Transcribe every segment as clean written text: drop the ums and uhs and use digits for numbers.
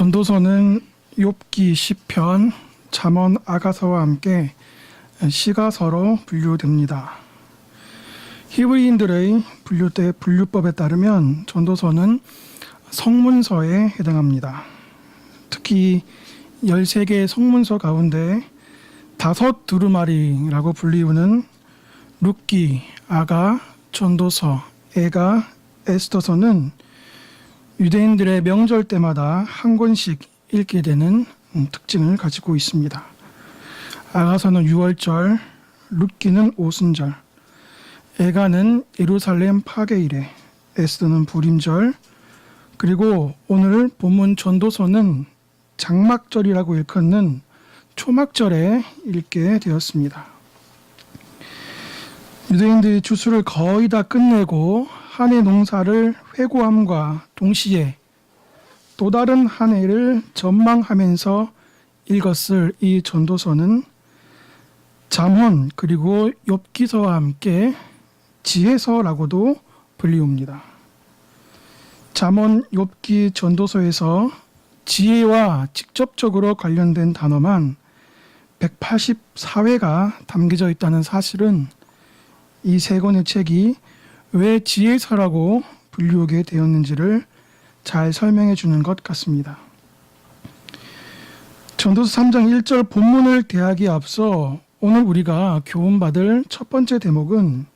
전도서는 욥기, 시편, 잠언, 아가서와 함께 시가서로 분류됩니다. 히브리인들의 분류법에 따르면 전도서는 성문서에 해당합니다. 특히 13개의 성문서 가운데 5 두루마리라고 불리우는 룻기, 아가, 전도서, 에가, 에스더서는 유대인들의 명절 때마다 한 권씩 읽게 되는 특징을 가지고 있습니다. 아가서는 유월절, 룻기는 오순절, 에가는 예루살렘 파괴일에, 에스더는 부림절, 그리고 오늘 본문 전도서는 장막절이라고 일컫는 초막절에 읽게 되었습니다. 유대인들이 주수를 거의 다 끝내고 한 해 농사를 회고함과 동시에 또 다른 한 해를 전망하면서 읽었을 이 전도서는 잠언 그리고 욥기서와 함께 지혜서라고도 불리웁니다. 잠언, 욥기, 전도서에서 지혜와 직접적으로 관련된 단어만 184회가 담겨져 있다는 사실은 이 세 권의 책이 왜 지혜서라고 분류하게 되었는지를 잘 설명해 주는 것 같습니다. 전도서 3장 1절 본문을 대하기에 앞서 오늘 우리가 교훈받을 첫 번째 대목은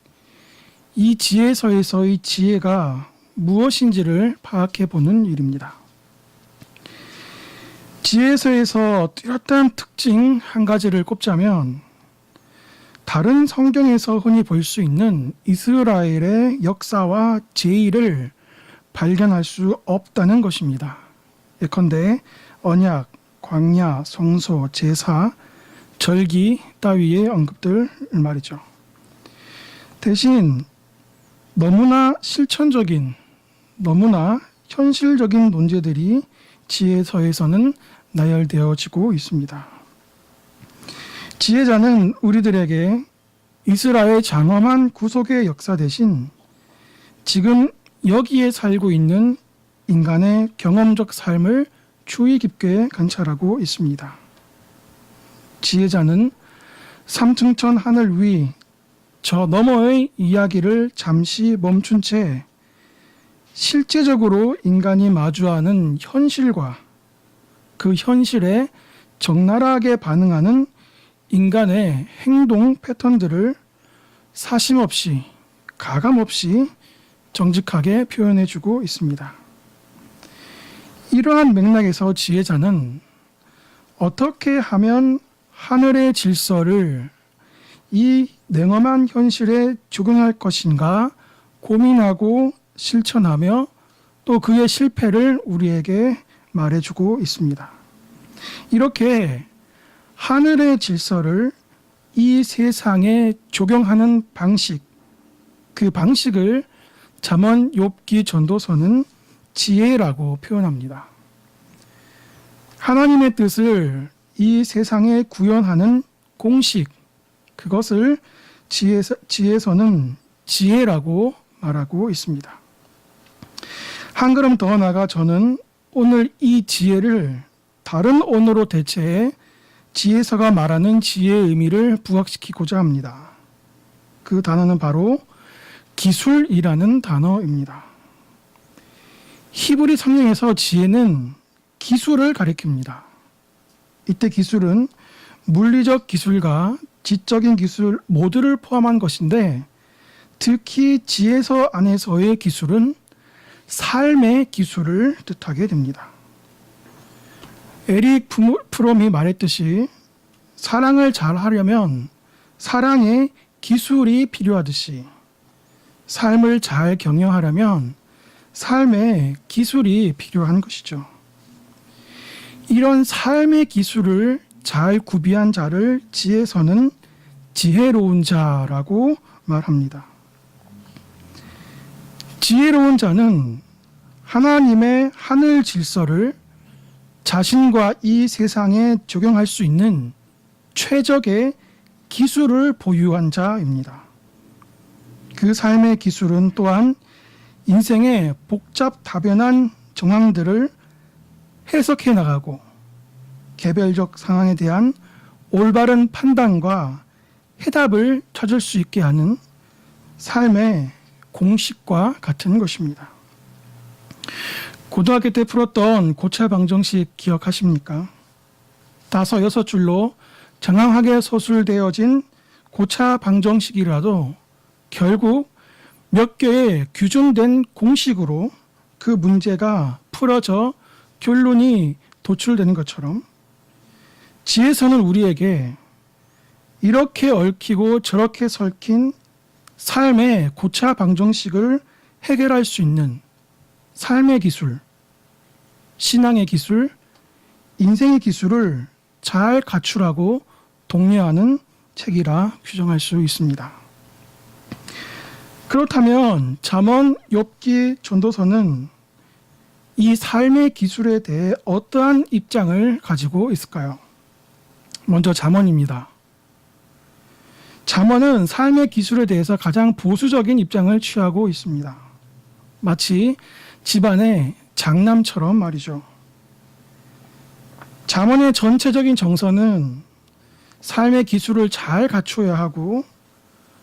이 지혜서에서의 지혜가 무엇인지를 파악해 보는 일입니다. 지혜서에서 뚜렷한 특징 한 가지를 꼽자면 다른 성경에서 흔히 볼 수 있는 이스라엘의 역사와 제의를 발견할 수 없다는 것입니다. 예컨대 언약, 광야, 성소, 제사, 절기 따위의 언급들 말이죠. 대신 너무나 실천적인, 너무나 현실적인 논제들이 지혜서에서는 나열되어지고 있습니다. 지혜자는 우리들에게 이스라엘 장엄한 구속의 역사 대신 지금 여기에 살고 있는 인간의 경험적 삶을 주의 깊게 관찰하고 있습니다. 지혜자는 삼층천 하늘 위 저 너머의 이야기를 잠시 멈춘 채 실제적으로 인간이 마주하는 현실과 그 현실에 적나라하게 반응하는 인간의 행동 패턴들을 사심없이 가감없이 정직하게 표현해주고 있습니다. 이러한 맥락에서 지혜자는 어떻게 하면 하늘의 질서를 이 냉엄한 현실에 적용할 것인가 고민하고 실천하며 또 그의 실패를 우리에게 말해주고 있습니다. 이렇게 하늘의 질서를 이 세상에 적용하는 방식, 그 방식을 잠언, 욥기, 전도서는 지혜라고 표현합니다. 하나님의 뜻을 이 세상에 구현하는 공식, 그것을 지혜서는 지혜라고 말하고 있습니다. 한 걸음 더 나아가 저는 오늘 이 지혜를 다른 언어로 대체해 지혜서가 말하는 지혜의 의미를 부각시키고자 합니다. 그 단어는 바로 기술이라는 단어입니다. 히브리 성경에서 지혜는 기술을 가리킵니다. 이때 기술은 물리적 기술과 지적인 기술 모두를 포함한 것인데 특히 지혜서 안에서의 기술은 삶의 기술을 뜻하게 됩니다. 에릭 프롬이 말했듯이 사랑을 잘 하려면 사랑에 기술이 필요하듯이 삶을 잘 경영하려면 삶에 기술이 필요한 것이죠. 이런 삶의 기술을 잘 구비한 자를 지혜서는 지혜로운 자라고 말합니다. 지혜로운 자는 하나님의 하늘 질서를 자신과 이 세상에 적용할 수 있는 최적의 기술을 보유한 자입니다. 그 삶의 기술은 또한 인생의 복잡 다변한 정황들을 해석해 나가고 개별적 상황에 대한 올바른 판단과 해답을 찾을 수 있게 하는 삶의 공식과 같은 것입니다. 고등학교 때 풀었던 고차 방정식 기억하십니까? 5, 6줄로 장황하게 서술되어진 고차 방정식이라도 결국 몇 개의 규정된 공식으로 그 문제가 풀어져 결론이 도출되는 것처럼 지혜서는 우리에게 이렇게 얽히고 저렇게 설킨 삶의 고차 방정식을 해결할 수 있는 삶의 기술, 신앙의 기술, 인생의 기술을 잘 갖추라고 독려하는 책이라 규정할 수 있습니다. 그렇다면 잠언, 욥기, 전도서는 이 삶의 기술에 대해 어떠한 입장을 가지고 있을까요? 먼저 잠언입니다. 잠언은 삶의 기술에 대해서 가장 보수적인 입장을 취하고 있습니다. 마치 집안의 장남처럼 말이죠. 잠언의 전체적인 정서는 삶의 기술을 잘 갖추어야 하고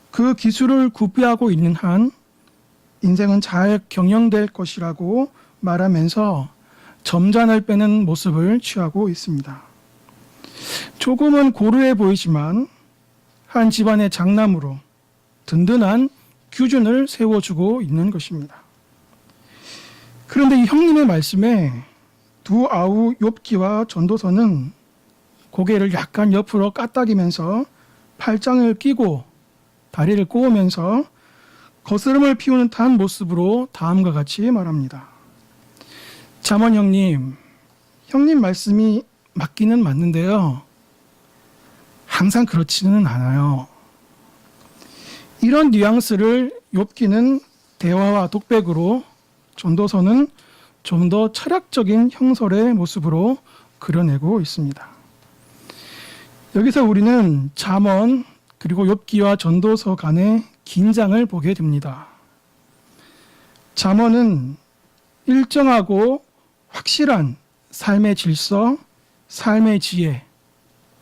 그 기술을 구비하고 있는 한 인생은 잘 경영될 것이라고 말하면서 점잖을 빼는 모습을 취하고 있습니다. 조금은 고루해 보이지만 한 집안의 장남으로 든든한 규준을 세워주고 있는 것입니다. 그런데 이 형님의 말씀에 두 아우 욥기와 전도서는 고개를 약간 옆으로 까딱이면서 팔짱을 끼고 다리를 꼬으면서 거스름을 피우는 듯한 모습으로 다음과 같이 말합니다. 잠언 형님 말씀이 맞기는 맞는데요. 항상 그렇지는 않아요. 이런 뉘앙스를 욥기는 대화와 독백으로, 전도서는 좀 더 철학적인 형설의 모습으로 그려내고 있습니다. 여기서 우리는 잠언 그리고 욥기와 전도서 간의 긴장을 보게 됩니다. 잠언은 일정하고 확실한 삶의 질서, 삶의 지혜,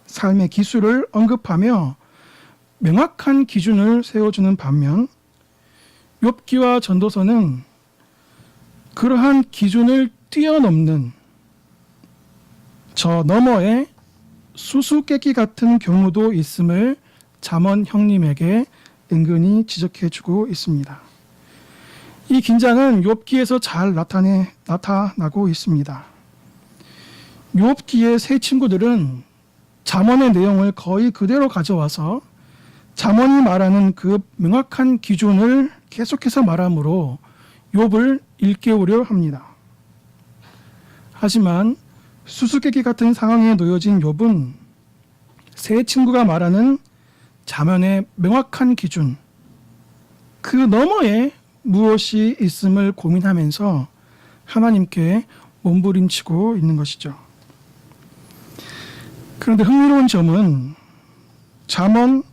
삶의 기술을 언급하며 명확한 기준을 세워주는 반면 욥기와 전도서는 그러한 기준을 뛰어넘는 저 너머의 수수께끼 같은 경우도 있음을 잠언 형님에게 은근히 지적해주고 있습니다. 이 긴장은 욥기에서 잘 나타나고 있습니다. 욥기의 세 친구들은 잠언의 내용을 거의 그대로 가져와서 잠언이 말하는 그 명확한 기준을 계속해서 말하므로 욥을 일깨우려 합니다. 하지만 수수께끼 같은 상황에 놓여진 욥은 세 친구가 말하는 잠언의 명확한 기준, 그 너머에 무엇이 있음을 고민하면서 하나님께 몸부림치고 있는 것이죠. 그런데 흥미로운 점은 잠언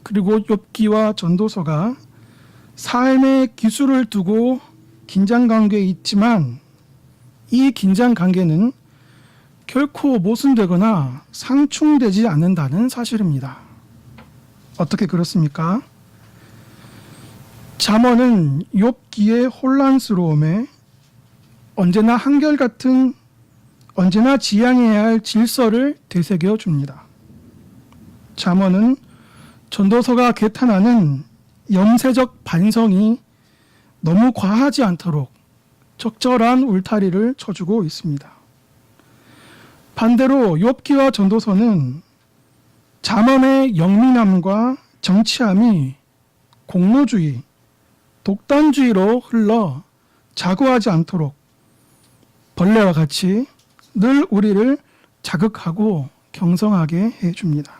그리고 욥기와 전도서가 삶의 기술을 두고 긴장관계에 있지만 이 긴장관계는 결코 모순되거나 상충되지 않는다는 사실입니다. 어떻게 그렇습니까? 잠언은 욥기의 혼란스러움에 언제나 한결같은, 언제나 지향해야 할 질서를 되새겨 줍니다. 잠언은 전도서가 개탄하는 염세적 반성이 너무 과하지 않도록 적절한 울타리를 쳐주고 있습니다. 반대로 욥기와 전도서는 잠언의 영민함과 정치함이 공로주의, 독단주의로 흘러 자고하지 않도록 벌레와 같이 늘 우리를 자극하고 경성하게 해줍니다.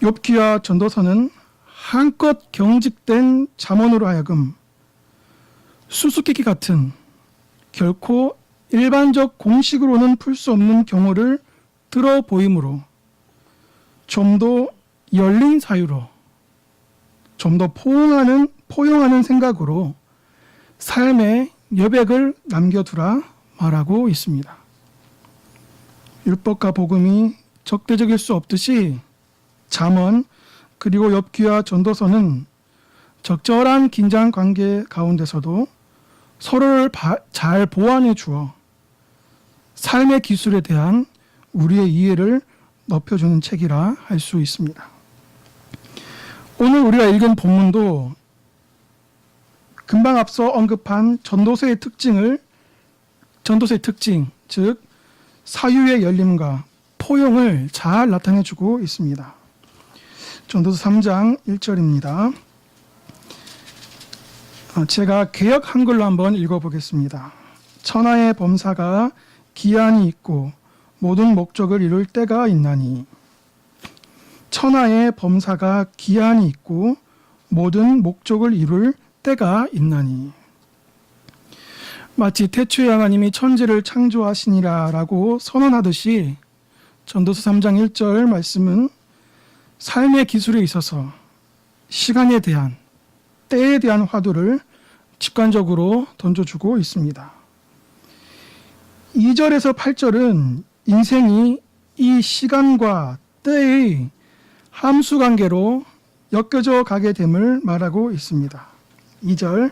욥기와 전도서는 한껏 경직된 잠언으로 하여금 수수께끼 같은 결코 일반적 공식으로는 풀 수 없는 경우를 들어 보이므로 좀 더 열린 사유로, 좀 더 포용하는 생각으로 삶의 여백을 남겨두라 말하고 있습니다. 율법과 복음이 적대적일 수 없듯이 잠언 그리고 욥기와 전도서는 적절한 긴장 관계 가운데서도 서로를 잘 보완해 주어 삶의 기술에 대한 우리의 이해를 높여주는 책이라 할 수 있습니다. 오늘 우리가 읽은 본문도 금방 앞서 언급한 전도서의 특징, 즉 사유의 열림과 포용을 잘 나타내주고 있습니다. 전도서 3장 1절입니다. 제가 개역 한글로 한번 읽어보겠습니다. 천하의 범사가 기한이 있고 모든 목적을 이룰 때가 있나니. 천하의 범사가 기한이 있고 모든 목적을 이룰 때가 있나니. 마치 태초에 하나님이 천지를 창조하시니라 라고 선언하듯이 전도서 3장 1절 말씀은 삶의 기술에 있어서 시간에 대한, 때에 대한 화두를 직관적으로 던져주고 있습니다. 2절에서 8절은 인생이 이 시간과 때의 함수관계로 엮여져 가게 됨을 말하고 있습니다. 2절,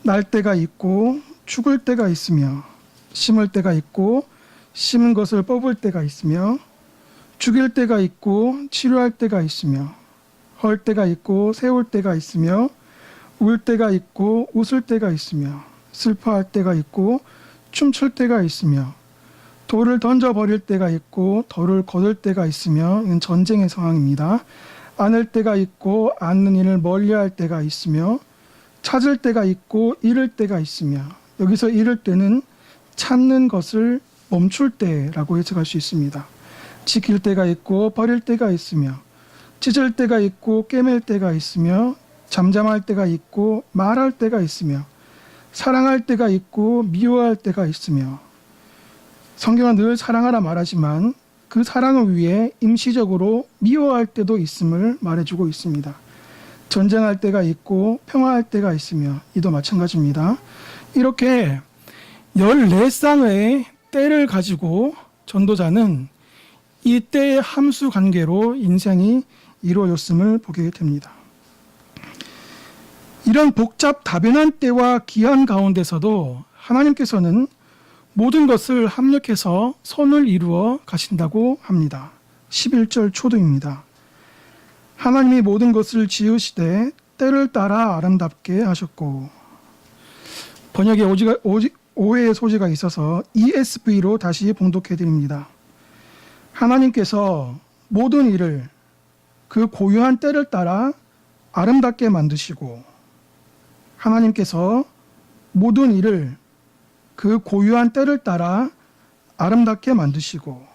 날 때가 있고 죽을 때가 있으며 심을 때가 있고 심은 것을 뽑을 때가 있으며 죽일 때가 있고 치료할 때가 있으며 헐 때가 있고 세울 때가 있으며 울 때가 있고 웃을 때가 있으며 슬퍼할 때가 있고 춤출 때가 있으며 돌을 던져버릴 때가 있고 돌을 거둘 때가 있으며 이건 전쟁의 상황입니다. 안을 때가 있고 않는 일을 멀리할 때가 있으며 찾을 때가 있고 잃을 때가 있으며 여기서 잃을 때는 찾는 것을 멈출 때라고 해석할 수 있습니다. 지킬 때가 있고 버릴 때가 있으며 찢을 때가 있고 꿰맬 때가 있으며 잠잠할 때가 있고 말할 때가 있으며 사랑할 때가 있고 미워할 때가 있으며 성경은 늘 사랑하라 말하지만 그 사랑을 위해 임시적으로 미워할 때도 있음을 말해주고 있습니다. 전쟁할 때가 있고 평화할 때가 있으며 이도 마찬가지입니다. 이렇게 14쌍의 때를 가지고 전도자는 이 때의 함수 관계로 인생이 이루어졌음을 보게 됩니다. 이런 복잡 다변한 때와 기한 가운데서도 하나님께서는 모든 것을 합력해서 선을 이루어 가신다고 합니다. 11절 초도입니다. 하나님이 모든 것을 지으시되 때를 따라 아름답게 하셨고. 번역에 오해의 소지가 있어서 ESV로 다시 봉독해 드립니다. 하나님께서 모든 일을 그 고유한 때를 따라 아름답게 만드시고 하나님께서 모든 일을 그 고유한 때를 따라 아름답게 만드시고.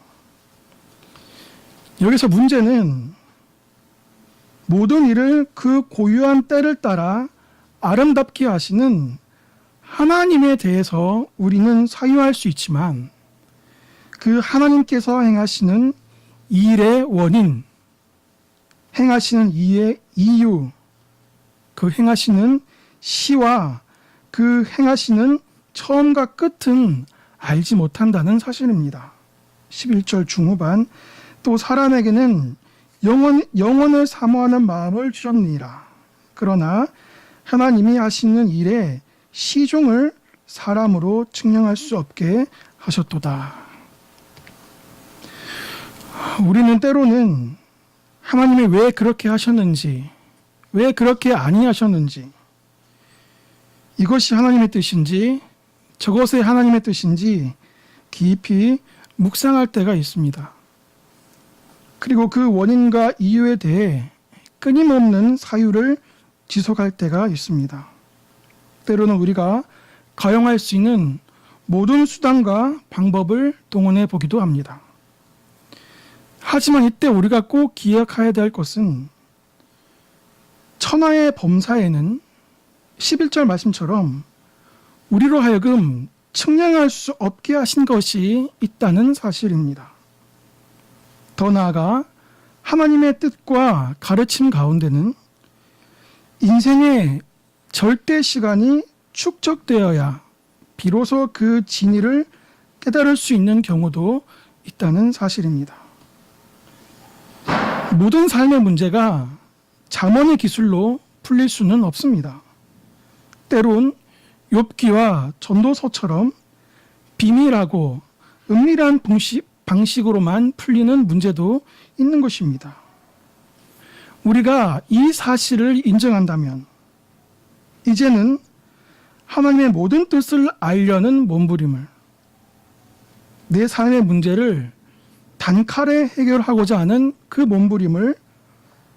여기서 문제는 모든 일을 그 고유한 때를 따라 아름답게 하시는 하나님에 대해서 우리는 사유할 수 있지만 그 하나님께서 행하시는 일의 원인, 행하시는 일의 이유, 그 행하시는 시와 그 행하시는 처음과 끝은 알지 못한다는 사실입니다. 11절 중후반, 또 사람에게는 영원을 사모하는 마음을 주셨느니라. 그러나 하나님이 하시는 일의 시종을 사람으로 측량할 수 없게 하셨도다. 우리는 때로는 하나님이 왜 그렇게 하셨는지, 왜 그렇게 아니하셨는지, 이것이 하나님의 뜻인지 저것이 하나님의 뜻인지 깊이 묵상할 때가 있습니다. 그리고 그 원인과 이유에 대해 끊임없는 사유를 지속할 때가 있습니다. 때로는 우리가 가용할 수 있는 모든 수단과 방법을 동원해 보기도 합니다. 하지만 이때 우리가 꼭 기억해야 될 것은 천하의 범사에는 11절 말씀처럼 우리로 하여금 측량할 수 없게 하신 것이 있다는 사실입니다. 더 나아가 하나님의 뜻과 가르침 가운데는 인생의 절대 시간이 축적되어야 비로소 그 진리를 깨달을 수 있는 경우도 있다는 사실입니다. 모든 삶의 문제가 잠언의 기술로 풀릴 수는 없습니다. 때론 욥기와 전도서처럼 비밀하고 은밀한 방식으로만 풀리는 문제도 있는 것입니다. 우리가 이 사실을 인정한다면 이제는 하나님의 모든 뜻을 알려는 몸부림을, 내 삶의 문제를 단칼에 해결하고자 하는 그 몸부림을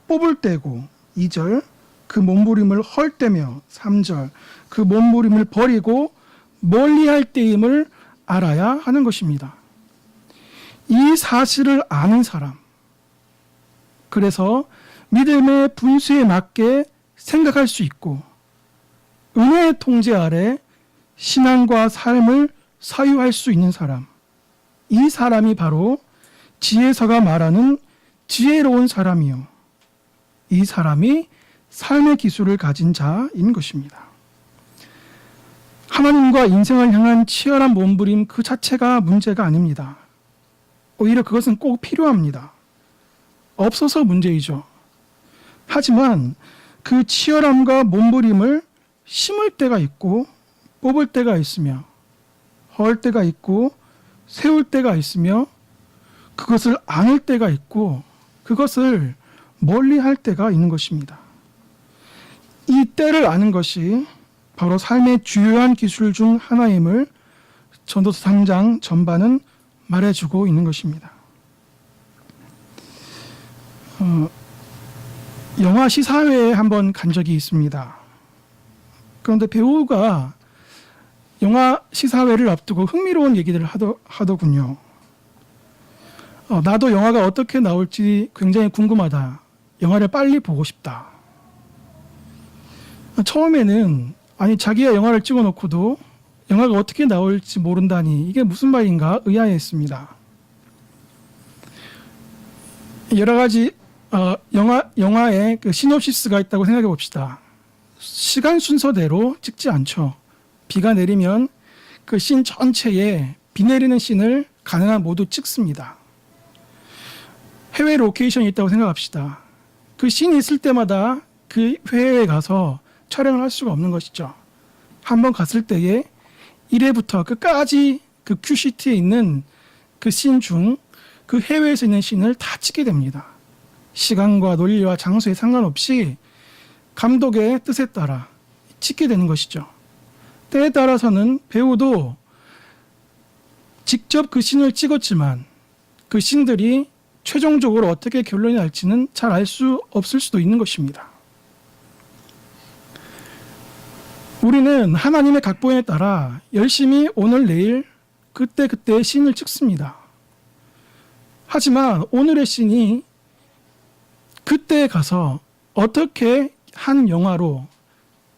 뽑을 때고 2절, 그 몸부림을 헐때며 3절, 그 몸부림을 버리고 멀리할 때임을 알아야 하는 것입니다. 이 사실을 아는 사람, 그래서 믿음의 분수에 맞게 생각할 수 있고 은혜의 통제 아래 신앙과 삶을 사유할 수 있는 사람, 이 사람이 바로 지혜서가 말하는 지혜로운 사람이요, 이 사람이 삶의 기술을 가진 자인 것입니다. 하나님과 인생을 향한 치열한 몸부림 그 자체가 문제가 아닙니다. 오히려 그것은 꼭 필요합니다. 없어서 문제이죠. 하지만 그 치열함과 몸부림을 심을 때가 있고 뽑을 때가 있으며 헐 때가 있고 세울 때가 있으며 그것을 안을 때가 있고 그것을 멀리할 때가 있는 것입니다. 이 때를 아는 것이 바로 삶의 주요한 기술 중 하나임을 전도서 3장 전반은 말해주고 있는 것입니다. 영화 시사회에 한번 간 적이 있습니다. 그런데 배우가 영화 시사회를 앞두고 흥미로운 얘기를 하더군요. 나도 영화가 어떻게 나올지 굉장히 궁금하다. 영화를 빨리 보고 싶다. 처음에는 아니 자기가 영화를 찍어놓고도 영화가 어떻게 나올지 모른다니 이게 무슨 말인가 의아해했습니다. 여러 가지 영화에 그 시놉시스가 있다고 생각해 봅시다. 시간 순서대로 찍지 않죠. 비가 내리면 그 씬 전체에 비 내리는 씬을 가능한 모두 찍습니다. 해외 로케이션이 있다고 생각합시다. 그 씬이 있을 때마다 그 해외에 가서 촬영을 할 수가 없는 것이죠. 한번 갔을 때에 1회부터 끝까지 그 큐시트에 있는 그 씬 중 그 해외에서 있는 씬을 다 찍게 됩니다. 시간과 논리와 장소에 상관없이 감독의 뜻에 따라 찍게 되는 것이죠. 때에 따라서는 배우도 직접 그 씬을 찍었지만 그 씬들이 최종적으로 어떻게 결론이 날지는 잘 알 수 없을 수도 있는 것입니다. 우리는 하나님의 각본에 따라 열심히 오늘 내일 그때그때의 씬을 찍습니다. 하지만 오늘의 씬이 그때에 가서 어떻게 한 영화로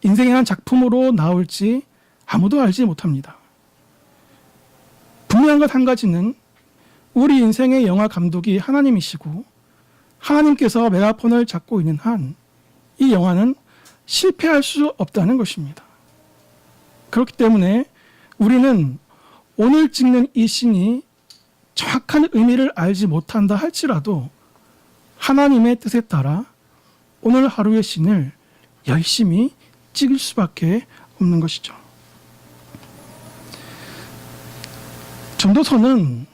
인생의 한 작품으로 나올지 아무도 알지 못합니다. 분명한 것 한 가지는 우리 인생의 영화 감독이 하나님이시고 하나님께서 메가폰을 잡고 있는 한 이 영화는 실패할 수 없다는 것입니다. 그렇기 때문에 우리는 오늘 찍는 이 씬이 정확한 의미를 알지 못한다 할지라도 하나님의 뜻에 따라 오늘 하루의 씬을 열심히 찍을 수밖에 없는 것이죠. 전도서는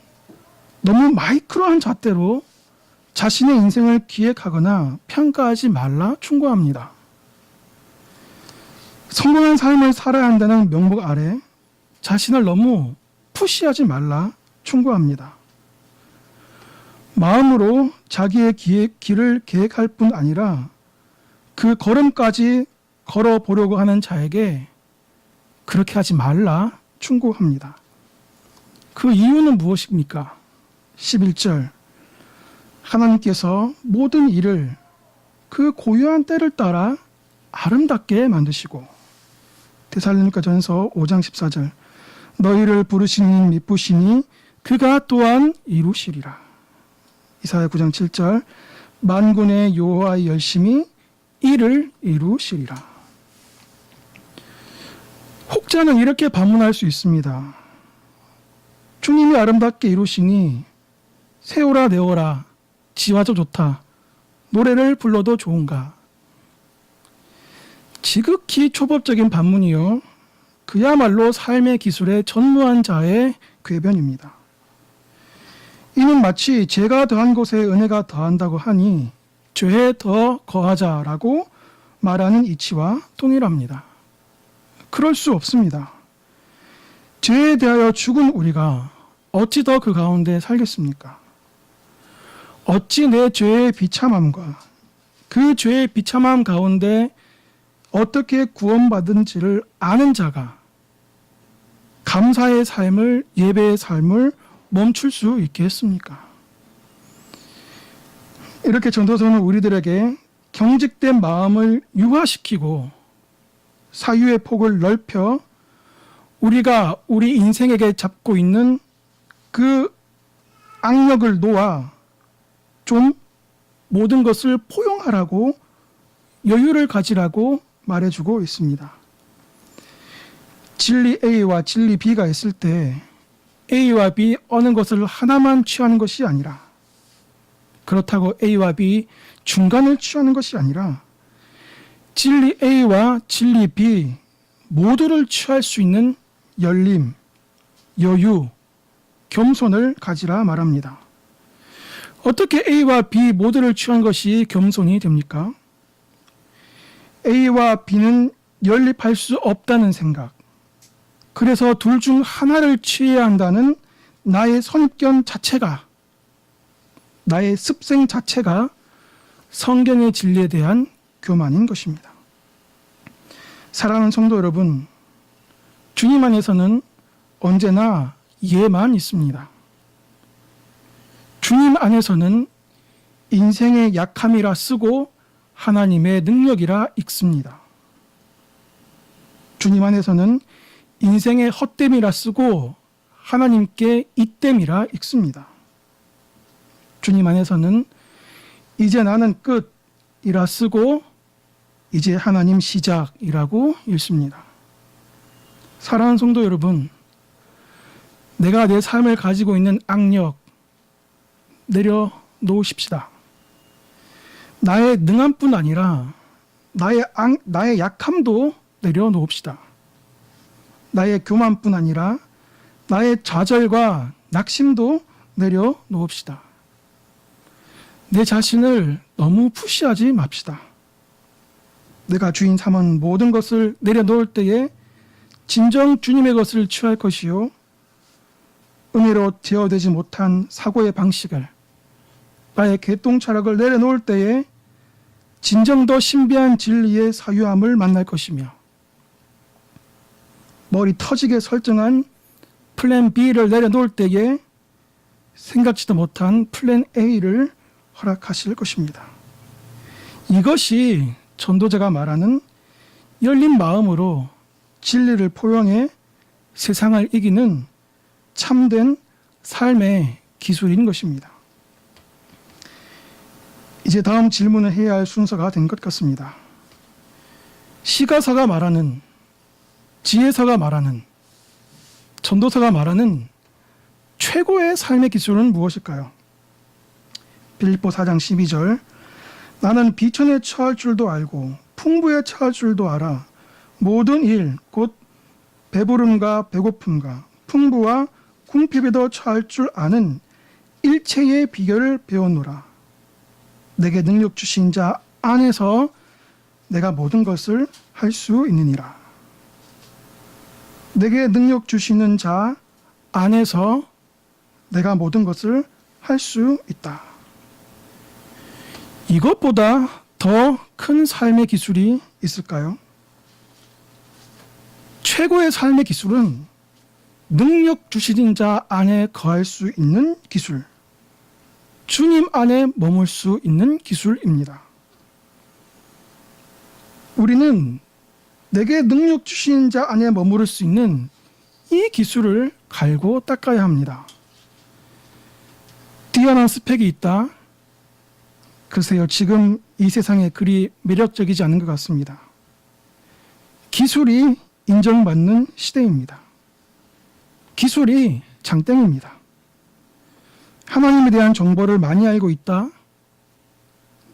너무 마이크로한 잣대로 자신의 인생을 기획하거나 평가하지 말라 충고합니다. 성공한 삶을 살아야 한다는 명목 아래 자신을 너무 푸시하지 말라 충고합니다. 마음으로 자기의 길을 계획할 뿐 아니라 그 걸음까지 걸어보려고 하는 자에게 그렇게 하지 말라 충고합니다. 그 이유는 무엇입니까? 11절, 하나님께서 모든 일을 그 고유한 때를 따라 아름답게 만드시고, 데살로니가전서 5장 14절, 너희를 부르시는 미쁘시니 그가 또한 이루시리라. 이사야 9장 7절, 만군의 여호와의 열심히 이를 이루시리라. 혹자는 이렇게 반문할 수 있습니다. 주님이 아름답게 이루시니 세오라 내오라 지와도 좋다. 노래를 불러도 좋은가. 지극히 초법적인 반문이요. 그야말로 삶의 기술에 전무한 자의 궤변입니다. 이는 마치 죄가 더한 곳에 은혜가 더한다고 하니 죄에 더 거하자라고 말하는 이치와 동일합니다. 그럴 수 없습니다. 죄에 대하여 죽은 우리가 어찌 더 그 가운데 살겠습니까? 어찌 내 죄의 비참함과 그 죄의 비참함 가운데 어떻게 구원받은지를 아는 자가 감사의 삶을, 예배의 삶을 멈출 수 있겠습니까? 이렇게 전도서는 우리들에게 경직된 마음을 유화시키고 사유의 폭을 넓혀 우리가 우리 인생에게 잡고 있는 그 악력을 놓아 좀 모든 것을 포용하라고, 여유를 가지라고 말해주고 있습니다. 진리 A와 진리 B가 있을 때 A와 B 어느 것을 하나만 취하는 것이 아니라, 그렇다고 A와 B 중간을 취하는 것이 아니라 진리 A와 진리 B 모두를 취할 수 있는 열림, 여유, 겸손을 가지라 말합니다. 어떻게 A와 B 모두를 취한 것이 겸손이 됩니까? A와 B는 연립할 수 없다는 생각, 그래서 둘 중 하나를 취해야 한다는 나의 선입견 자체가, 나의 습생 자체가 성경의 진리에 대한 교만인 것입니다. 사랑하는 성도 여러분, 주님 안에서는 언제나 예만 있습니다. 주님 안에서는 인생의 약함이라 쓰고 하나님의 능력이라 읽습니다. 주님 안에서는 인생의 헛됨이라 쓰고 하나님께 이땜이라 읽습니다. 주님 안에서는 이제 나는 끝이라 쓰고 이제 하나님 시작이라고 읽습니다. 사랑하는 성도 여러분, 내가 내 삶을 가지고 있는 악력 내려놓으십시다. 나의 능함뿐 아니라 나의 약함도 내려놓읍시다. 나의 교만뿐 아니라 나의 좌절과 낙심도 내려놓읍시다. 내 자신을 너무 푸시하지 맙시다. 내가 주인 삼은 모든 것을 내려놓을 때에 진정 주님의 것을 취할 것이요, 은혜로 제어되지 못한 사고의 방식을, 나의 개똥차락을 내려놓을 때에 진정 더 신비한 진리의 사유함을 만날 것이며, 머리 터지게 설정한 플랜 B를 내려놓을 때에 생각지도 못한 플랜 A를 허락하실 것입니다. 이것이 전도자가 말하는 열린 마음으로 진리를 포용해 세상을 이기는 참된 삶의 기술인 것입니다. 이제 다음 질문을 해야 할 순서가 된 것 같습니다. 시가서가 말하는, 지혜서가 말하는, 전도서가 말하는 최고의 삶의 기술은 무엇일까요? 빌립보 4장 12절, 나는 비천에 처할 줄도 알고 풍부에 처할 줄도 알아 모든 일 곧 배부름과 배고픔과 풍부와 궁핍에도 처할 줄 아는 일체의 비결을 배웠노라. 내게 능력 주신 자 안에서 내가 모든 것을 할 수 있느니라. 내게 능력 주시는 자 안에서 내가 모든 것을 할 수 있다. 이것보다 더 큰 삶의 기술이 있을까요? 최고의 삶의 기술은 능력 주시는 자 안에 거할 수 있는 기술, 주님 안에 머물 수 있는 기술입니다. 우리는 내게 능력 주시는 자 안에 머무를 수 있는 이 기술을 갈고 닦아야 합니다. 뛰어난 스펙이 있다? 글쎄요, 지금 이 세상에 그리 매력적이지 않은 것 같습니다. 기술이 인정받는 시대입니다. 기술이 장땡입니다. 하나님에 대한 정보를 많이 알고 있다?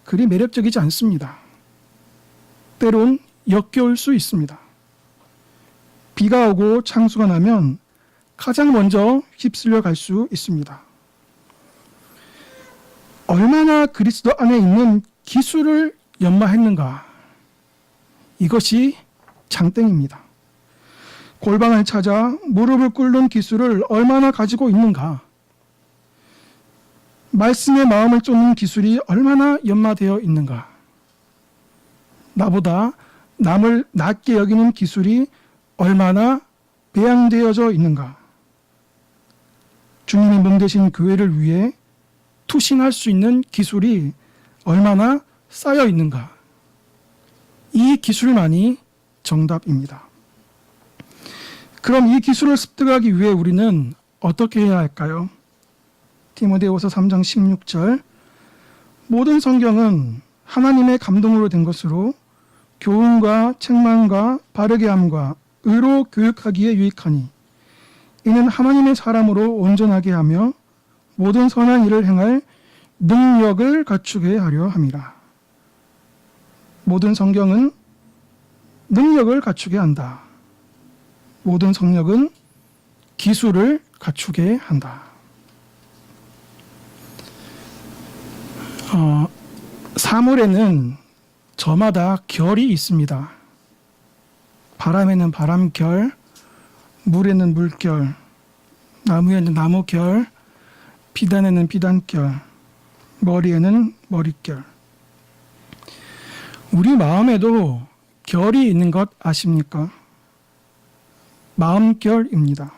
그리 매력적이지 않습니다. 때론 역겨울 수 있습니다. 비가 오고 창수가 나면 가장 먼저 휩쓸려 갈 수 있습니다. 얼마나 그리스도 안에 있는 기술을 연마했는가? 이것이 장땡입니다. 골방을 찾아 무릎을 꿇는 기술을 얼마나 가지고 있는가? 말씀의 마음을 쫓는 기술이 얼마나 연마되어 있는가? 나보다 남을 낮게 여기는 기술이 얼마나 배양되어져 있는가? 주님의 몸 되신 교회를 위해 투신할 수 있는 기술이 얼마나 쌓여 있는가? 이 기술만이 정답입니다. 그럼 이 기술을 습득하기 위해 우리는 어떻게 해야 할까요? 디모데후서 3장 16절 모든 성경은 하나님의 감동으로 된 것으로 교훈과 책망과 바르게 함과 의로 교육하기에 유익하니 이는 하나님의 사람으로 온전하게 하며 모든 선한 일을 행할 능력을 갖추게 하려 함이라. 모든 성경은 능력을 갖추게 한다. 모든 성령은 기술을 갖추게 한다. 사물에는 저마다 결이 있습니다. 바람에는 바람결, 물에는 물결, 나무에는 나무결, 비단에는 비단결, 머리에는 머릿결. 우리 마음에도 결이 있는 것 아십니까? 마음결입니다.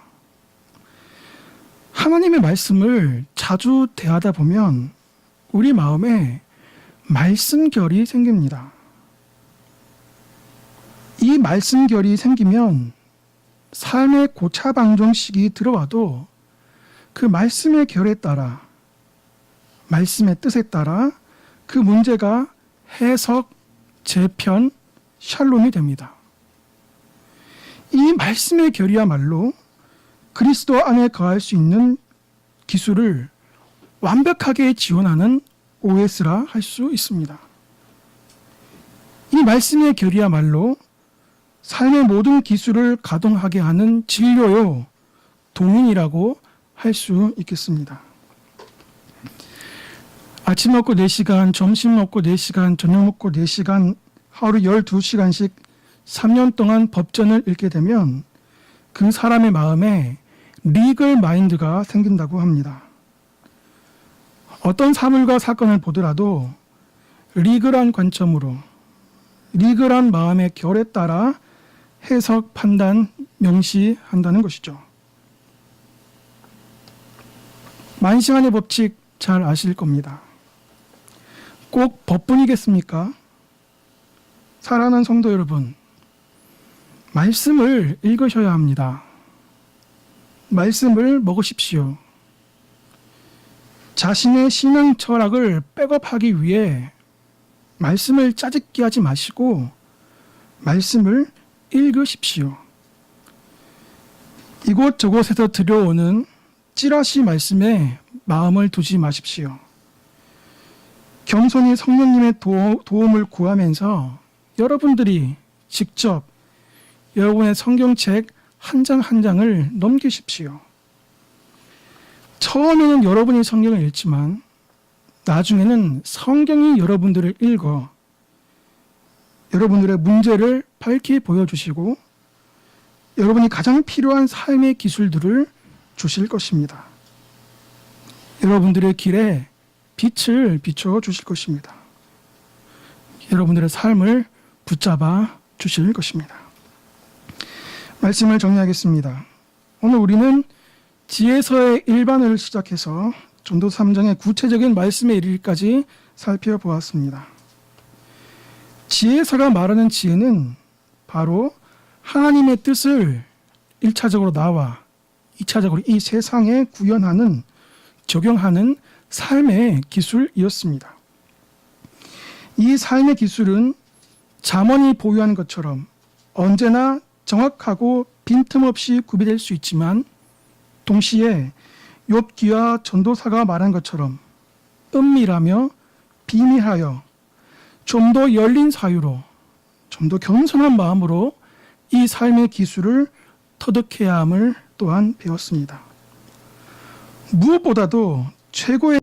하나님의 말씀을 자주 대하다 보면 우리 마음에 말씀결이 생깁니다. 이 말씀결이 생기면 삶의 고차방정식이 들어와도 그 말씀의 결에 따라, 말씀의 뜻에 따라 그 문제가 해석, 재편, 샬롬이 됩니다. 이 말씀의 결이야말로 그리스도 안에 거할 수 있는 기술을 완벽하게 지원하는 OS라 할 수 있습니다. 이 말씀의 결이야말로 삶의 모든 기술을 가동하게 하는 진료요, 동인이라고 할 수 있겠습니다. 아침 먹고 4시간, 점심 먹고 4시간, 저녁 먹고 4시간, 하루 12시간씩 3년 동안 법전을 읽게 되면 그 사람의 마음에 리걸 마인드가 생긴다고 합니다. 어떤 사물과 사건을 보더라도 리글한 관점으로, 리글한 마음의 결에 따라 해석, 판단, 명시한다는 것이죠. 만시간의 법칙 잘 아실 겁니다. 꼭 법뿐이겠습니까? 사랑하는 성도 여러분, 말씀을 읽으셔야 합니다. 말씀을 먹으십시오. 자신의 신앙 철학을 백업하기 위해 말씀을 짜깁기 하지 마시고 말씀을 읽으십시오. 이곳저곳에서 들려오는 찌라시 말씀에 마음을 두지 마십시오. 겸손히 성령님의 도움을 구하면서 여러분들이 직접 여러분의 성경책 한 장 한 장을 넘기십시오. 처음에는 여러분이 성경을 읽지만 나중에는 성경이 여러분들을 읽어 여러분들의 문제를 밝히 보여주시고 여러분이 가장 필요한 삶의 기술들을 주실 것입니다. 여러분들의 길에 빛을 비춰 주실 것입니다. 여러분들의 삶을 붙잡아 주실 것입니다. 말씀을 정리하겠습니다. 오늘 우리는 지혜서의 일반을 시작해서 전도 3장의 구체적인 말씀에 이르기까지 살펴보았습니다. 지혜서가 말하는 지혜는 바로 하나님의 뜻을 1차적으로 나와 2차적으로 이 세상에 구현하는, 적용하는 삶의 기술이었습니다. 이 삶의 기술은 잠언이 보유한 것처럼 언제나 정확하고 빈틈없이 구비될 수 있지만 동시에 욥기와 전도사가 말한 것처럼 은밀하며 비밀하여 좀 더 열린 사유로 좀 더 겸손한 마음으로 이 삶의 기술을 터득해야 함을 또한 배웠습니다. 무엇보다도 최고의